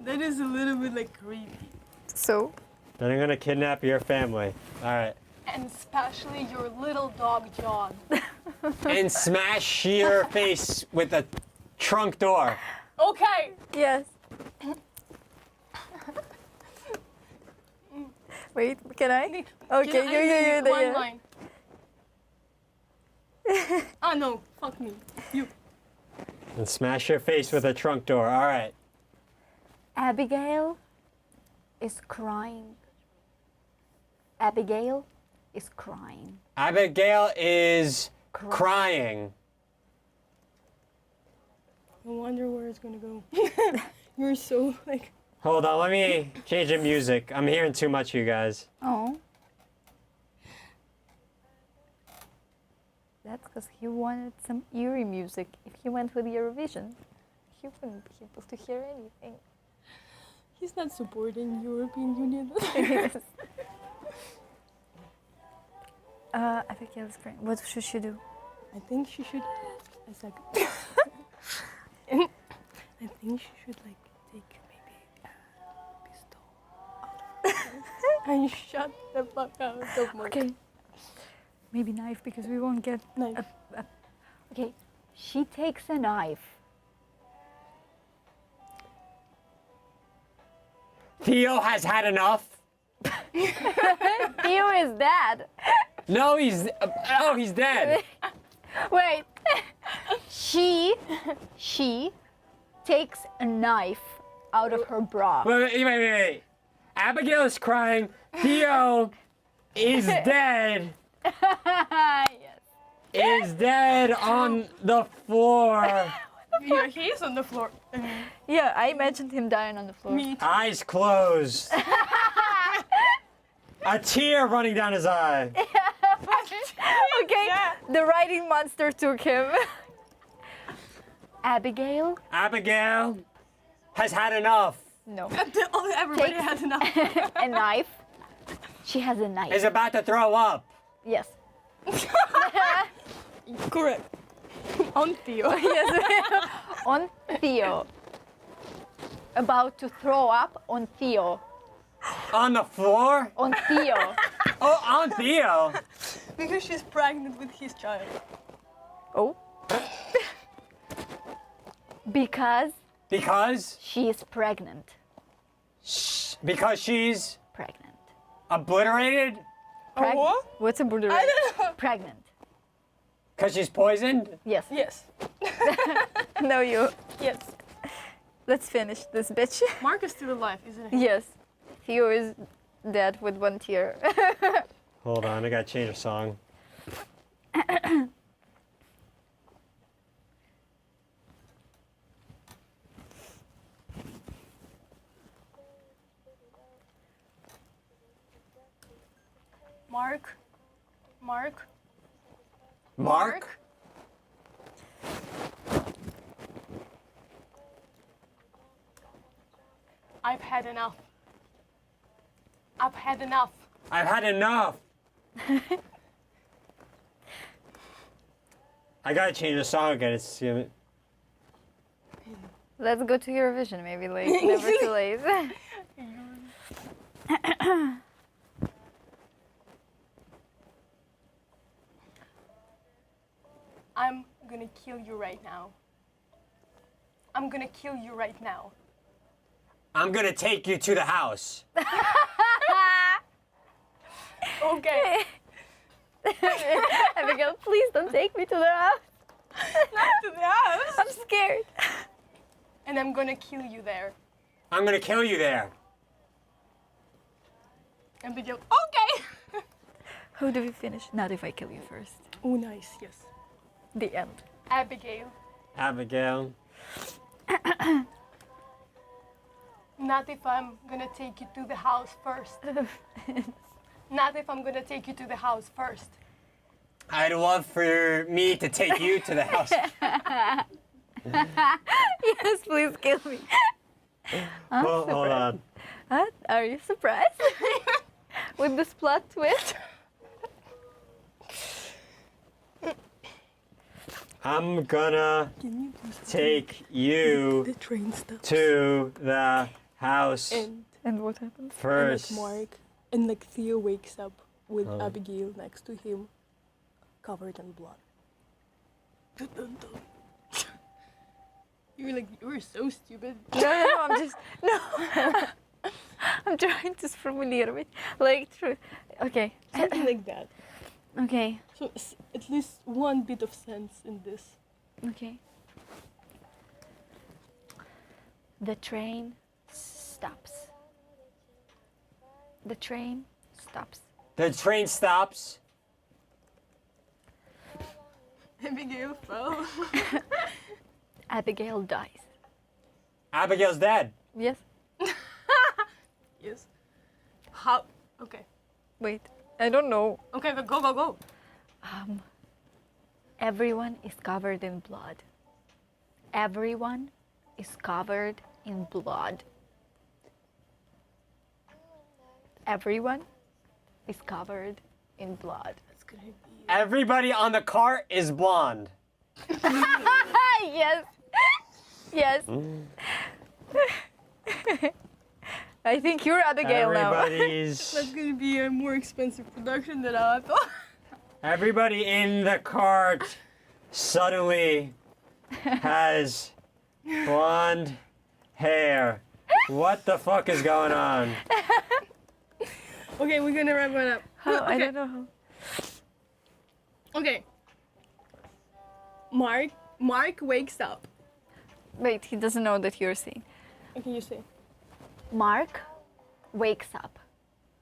B: That is a little bit like creepy.
C: So?
A: Then I'm gonna kidnap your family. All right.
B: And especially your little dog John.
A: And smash your face with a trunk door.
B: Okay.
C: Yes. Wait, can I? Okay, you.
B: One line. Ah no, fuck me. You.
A: And smash your face with a trunk door. All right.
C: Abigail is crying. Abigail is crying.
A: Abigail is crying.
B: I wonder where it's gonna go. You're so like.
A: Hold on, let me change the music. I'm hearing too much, you guys.
C: Oh. That's because he wanted some eerie music. If he went with Eurovision, he wouldn't be able to hear anything.
B: He's not supporting European Union.
C: Abigail's crying. What should she do?
B: I think she should. A second. I think she should like take maybe a pistol out of her and shut the fuck out of Mark.
C: Okay. Maybe knife because we won't get
B: Knife.
C: Okay. She takes a knife.
A: Theo has had enough.
C: Theo is dead.
A: No, he's dead.
C: Wait. She takes a knife out of her bra.
A: Wait. Abigail is crying. Theo is dead.
C: Yes.
A: Is dead on the floor.
B: Yeah, he's on the floor.
C: Yeah, I imagined him dying on the floor.
B: Me too.
A: Eyes closed. A tear running down his eye.
C: Okay,
B: Yeah.
C: the writing monster took him. Abigail?
A: Abigail has had enough.
C: No.
B: Everybody
C: Take-
B: has enough.
C: A knife? She has a knife.
A: Is about to throw up.
C: Yes.
B: Correct. On Theo.
C: Yes. On Theo. About to throw up on Theo.
A: On the floor?
C: On Theo.
A: Oh, on Theo.
B: Because she's pregnant with his child.
C: Oh. Because
A: Because?
C: she is pregnant.
A: Because she's
C: Pregnant.
A: obliterated?
B: What?
C: What's a border?
B: I don't know.
C: Pregnant.
A: Because she's poisoned?
C: Yes.
B: Yes.
C: No, you.
B: Yes.
C: Let's finish this bitch.
B: Mark is still alive, isn't he?
C: Yes. Theo is dead with one tear.
A: Hold on, I gotta change a song.
B: Mark. Mark.
A: Mark?
B: I've had enough. I've had enough.
A: I've had enough. I gotta change the song again. It's
C: Let's go to Eurovision, maybe like never too late.
B: I'm gonna kill you right now. I'm gonna kill you right now.
A: I'm gonna take you to the house.
B: Okay.
C: Abigail, please don't take me to the house.
B: Not to the house.
C: I'm scared.
B: And I'm gonna kill you there.
A: I'm gonna kill you there.
B: And Abigail, okay.
C: How do we finish? Not if I kill you first.
B: Oh, nice. Yes.
C: The end.
B: Abigail.
A: Abigail.
B: Not if I'm gonna take you to the house first. Not if I'm gonna take you to the house first.
A: I'd love for me to take you to the house.
C: Yes, please kill me.
A: Hold on.
C: What? Are you surprised? With this plot twist?
A: I'm gonna
B: Can you
A: take you
B: the train stops?
A: to the house
C: And what happens?
A: first.
B: Mark and Theo wakes up with
A: Oh.
B: Abigail next to him, covered in blood. Dun, dun, dun. You were so stupid.
C: No, I'm just no. I'm trying to formulate like true. Okay.
B: Something like that.
C: Okay.
B: So at least one bit of sense in this.
C: Okay. The train stops. The train stops.
A: The train stops.
B: Abigail fell.
C: Abigail dies.
A: Abigail's dead.
C: Yes.
B: Yes. How? Okay.
C: Wait. I don't know.
B: Okay, go, go, go.
C: Everyone is covered in blood. Everyone is covered in blood. Everyone is covered in blood.
B: That's gonna be.
A: Everybody on the cart is blonde.
C: Yes. Yes. I think you're Abigail now.
A: Everybody's.
B: That's gonna be a more expensive production than I thought.
A: Everybody in the cart suddenly has blonde hair. What the fuck is going on?
B: Okay, we're gonna wrap it up.
C: How? I
B: Okay.
C: don't know how.
B: Okay. Mark wakes up.
C: Wait, he doesn't know that you're seeing.
B: Okay, you say.
C: Mark wakes up.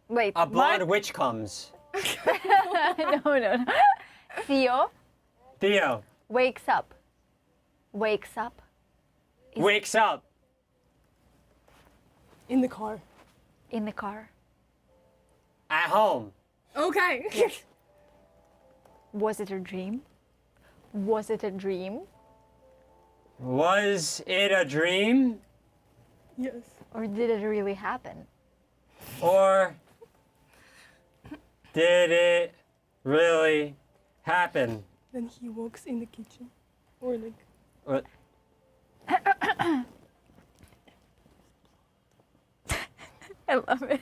C: Wait,
A: A blonde
C: Mark?
A: witch comes.
C: No. Theo
A: Theo.
C: wakes up. Wakes up.
A: wakes up
B: In the car.
C: in the car.
A: at home.
B: Okay.
C: Was it a dream? Was it a dream?
A: Was it a dream?
B: Yes.
C: Or did it really happen?
A: Or did it really happen?
B: Then he walks in the kitchen. Or like.
A: Or-
C: I love it.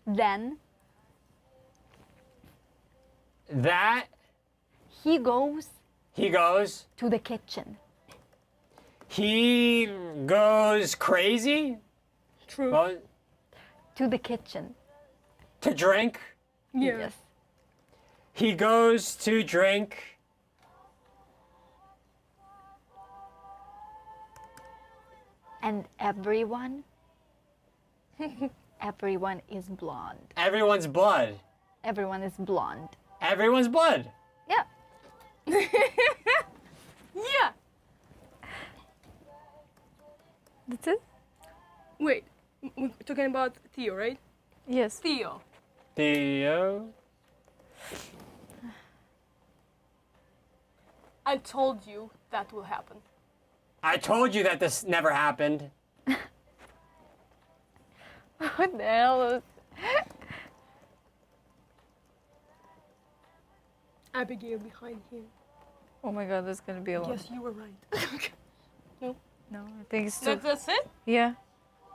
C: Then
A: That
C: he goes
A: he goes.
C: to the kitchen.
A: He goes crazy.
B: True.
A: Well,
C: To the kitchen.
A: to drink.
B: Yeah.
C: Yes.
A: He goes to drink.
C: And everyone is blonde.
A: Everyone's blood.
C: Everyone is blonde.
A: Everyone's blood.
C: Yeah.
B: Yeah.
C: That's it?
B: Wait. We're talking about Theo, right?
C: Yes.
B: Theo.
A: Theo.
B: I told you that will happen.
A: I told you that this never happened.
C: What the hell is...
B: Abigail behind him.
C: Oh my god, that's gonna be a lot.
B: Yes, you were right.
C: No, I think it's too...
B: That's it?
C: Yeah.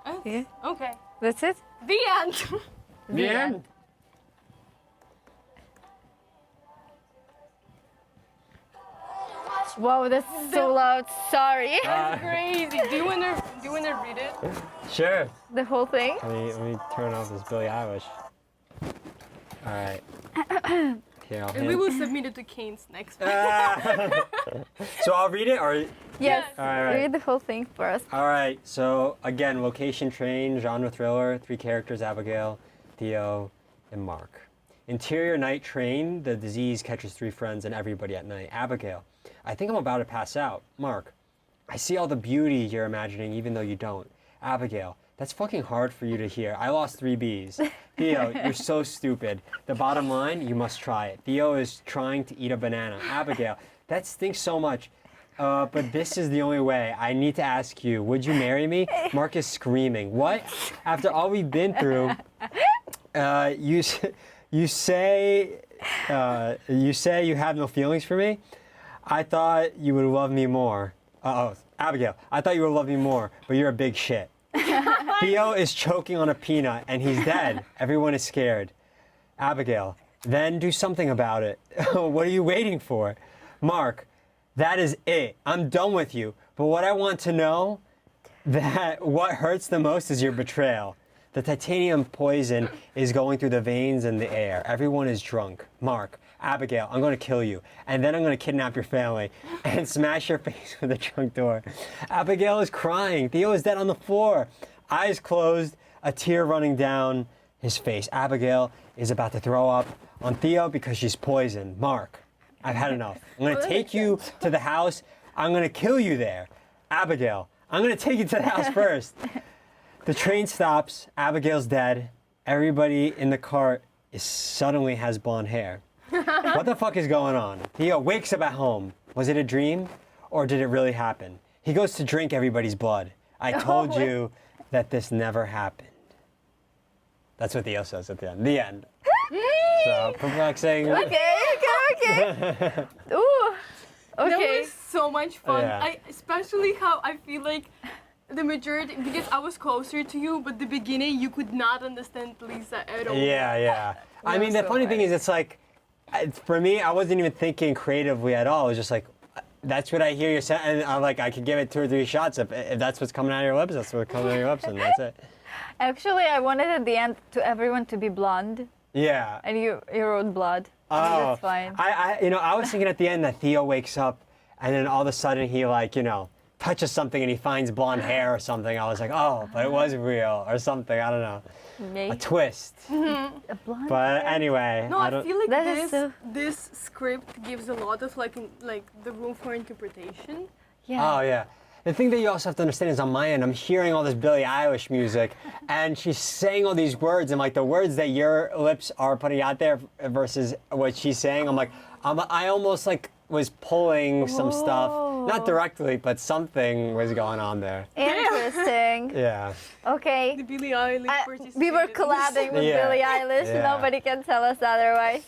B: Oh,
C: Yeah.
B: Okay.
C: That's it?
B: The end.
A: The end.
C: Wow, that's so loud. Sorry.
B: Crazy. Do you wanna read it?
A: Sure.
C: The whole thing?
A: Let me turn off this Billie Eilish. All right. Here, I'll
B: And we will submit it to Kane's next week.
A: So I'll read it, or
C: Yes.
B: Yes.
A: All right.
C: Read the whole thing for us.
A: all right. So again, location train, genre thriller, 3 characters: Abigail, Theo, and Mark. Interior night train. The disease catches 3 friends and everybody at night. Abigail, I think I'm about to pass out. Mark, I see all the beauty you're imagining, even though you don't. Abigail, that's fucking hard for you to hear. I lost 3 B's. Theo, you're so stupid. The bottom line, you must try it. Theo is trying to eat a banana. Abigail, that stinks so much. But this is the only way. I need to ask you, would you marry me? Mark is screaming. What? After all we've been through, you say you have no feelings for me? I thought you would love me more. Abigail, I thought you would love me more, but you're a big shit. Theo is choking on a peanut and he's dead. Everyone is scared. Abigail, then do something about it. What are you waiting for? Mark, that is it. I'm done with you. But what I want to know, that what hurts the most is your betrayal. The titanium poison is going through the veins and the air. Everyone is drunk. Mark, Abigail, I'm going to kill you. And then I'm going to kidnap your family and smash your face with the trunk door. Abigail is crying. Theo is dead on the floor. Eyes closed, a tear running down his face. Abigail is about to throw up on Theo because she's poisoned. Mark, I've had enough. I'm going to take you to the house. I'm going to kill you there. Abigail, I'm going to take you to the house first. The train stops. Abigail's dead. Everybody in the car suddenly has blonde hair. What the fuck is going on? Theo wakes up at home. Was it a dream or did it really happen? He goes to drink everybody's blood. I told you that this never happened. That's what Theo says at the end. The end. So perplexing.
C: Okay. Ooh.
B: That
C: Okay.
B: was so much fun.
A: Yeah.
B: Especially how I feel like the majority, because I was closer to you, but the beginning you could not understand Lisa at all.
A: Yeah. I mean, the
B: so
A: funny thing
B: hard.
A: is, it's like, for me, I wasn't even thinking creatively at all. It was just like, that's what I hear you say, and I'm like, I could give it 2 or 3 shots. If that's what's coming out of your lips, that's what's coming out of your lips, and that's it.
C: Actually, I wanted at the end to everyone to be blonde,
A: Yeah.
C: and you wrote blood.
A: Oh,
C: That's fine.
A: I was thinking at the end that Theo wakes up, and then all of a sudden he touches something and he finds blonde hair or something. I was like, oh, but it was real or something. I don't know.
C: Maybe.
A: A twist.
C: A blonde
A: But
C: hair?
A: anyway,
B: No, I
A: don't.
B: feel like
C: That is so-
B: this script gives a lot of like the room for interpretation.
C: Yeah.
A: Oh yeah. The thing that you also have to understand is on my end, I'm hearing all this Billie Eilish music, and she's saying all these words, and like the words that your lips are putting out there versus what she's saying, I'm like, I almost like was pulling some stuff, not directly, but something was going on there.
C: Interesting.
A: Yeah.
C: Okay.
B: The Billie Eilish participated
C: We were
B: in this.
C: collabing with
A: Yeah.
C: Billie Eilish.
A: Yeah.
C: Nobody can tell us otherwise.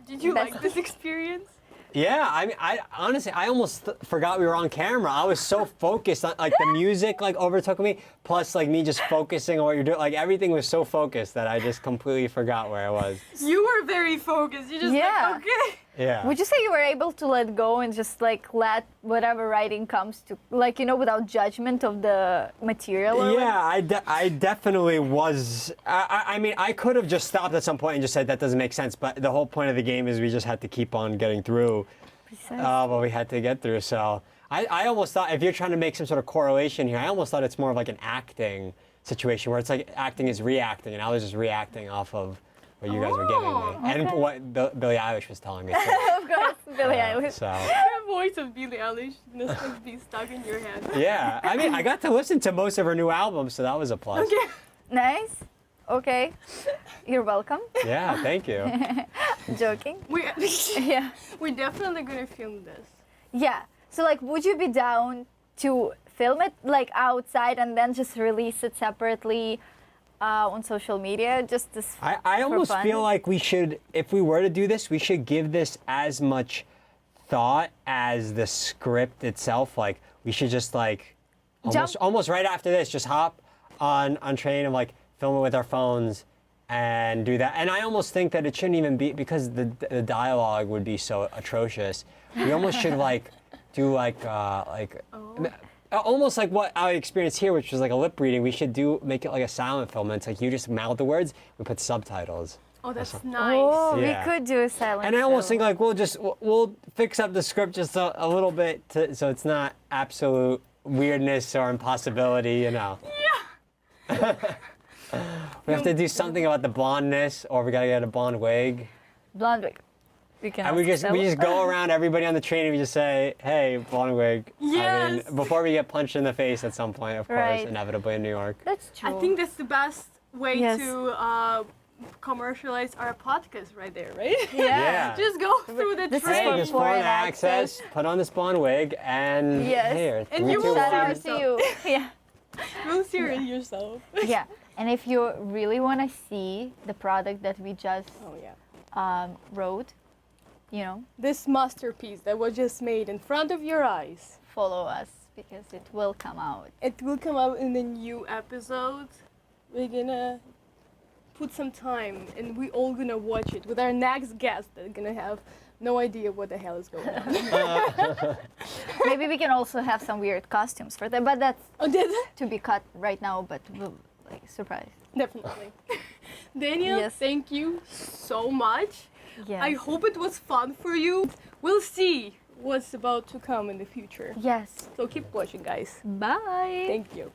B: Did you
C: Best.
B: like this experience?
A: Yeah, I mean, I honestly, I almost forgot we were on camera. I was so focused on, like, the music, like, overtook me, plus, like, me just focusing on what you're doing. Like, everything was so focused that I just completely forgot where I was.
B: You were very focused. You just
C: Yeah.
B: like, okay.
A: Yeah.
C: Would you say you were able to let go and just like let whatever writing comes to, like, you know, without judgment of the material? Or
A: Yeah, I definitely was. I mean, I could have just stopped at some point and just said that doesn't make sense. But the whole point of the game is we just had to keep on getting through what we had to get through. So I almost thought if you're trying to make some sort of correlation here, I almost thought it's more of like an acting situation where it's like acting is reacting, and I was just reacting off of what you guys were giving me and what Billie Eilish was telling me. Too.
C: Of course, Billie Eilish.
A: So
B: The voice of Billie Eilish must like be stuck in your head.
A: yeah, I mean, I got to listen to most of her new albums, so that was a plus.
B: Okay.
C: Nice. Okay. You're welcome.
A: Yeah, thank you.
C: Joking. Yeah.
B: We're definitely gonna film this.
C: Yeah. So like, would you be down to film it like outside and then just release it separately on social media? Just this.
A: I almost
C: fun?
A: feel like we should, if we were to do this, we should give this as much thought as the script itself. Like, we should just like, almost right after this, just hop on train and like film it with our phones and do that. And I almost think that it shouldn't even be, because the dialogue would be so atrocious. We almost should like do like almost like what I experienced here, which was like a lip reading. We should make it like a silent film. And it's like you just mouth the words, we put subtitles.
B: Oh, that's nice.
C: Oh,
A: Yeah.
C: we could do a silent.
A: And I almost
C: film.
A: think like we'll fix up the script just a little bit so it's not absolute weirdness or impossibility, you know. Yeah. We have to do something about the blondness, or we gotta get a blonde wig.
C: blonde wig. We can.
A: And we
C: also
A: just
C: sell it.
A: go around everybody on the train and we just say, "Hey, blonde wig." I
B: Yes.
A: mean, before we get punched in the face at some point, of course,
C: Right.
A: inevitably in New York.
C: That's true.
B: I think that's the best way
C: Yes.
B: to commercialize our podcast right there, right?
C: Yeah.
B: Just go through the
C: This is
A: Hey,
C: for
B: train.
A: this
C: foreign
A: foreign access. Put on this blonde wig and
C: Yes.
A: here.
B: And
A: three,
B: you
A: two,
B: will
C: Shout
A: one.
C: out to you. Yeah.
B: You'll see it yourself.
C: Yeah. And if you really want to see the product that we just
B: Oh yeah.
C: wrote, you know,
B: This masterpiece that was just made in front of your eyes.
C: follow us because it will come out.
B: It will come out in the new episode. We're gonna put some time and we all gonna watch it with our next guest that's gonna have no idea what the hell is going on.
C: Maybe we can also have some weird costumes for them, but that's
B: Oh, did
C: to be cut right now. But we'll, like, surprise.
B: Definitely. Daniel,
C: Yes.
B: thank you so much.
C: Yes.
B: I hope it was fun for you. We'll see what's about to come in the future.
C: Yes.
B: So keep watching, guys.
C: Bye.
B: Thank you.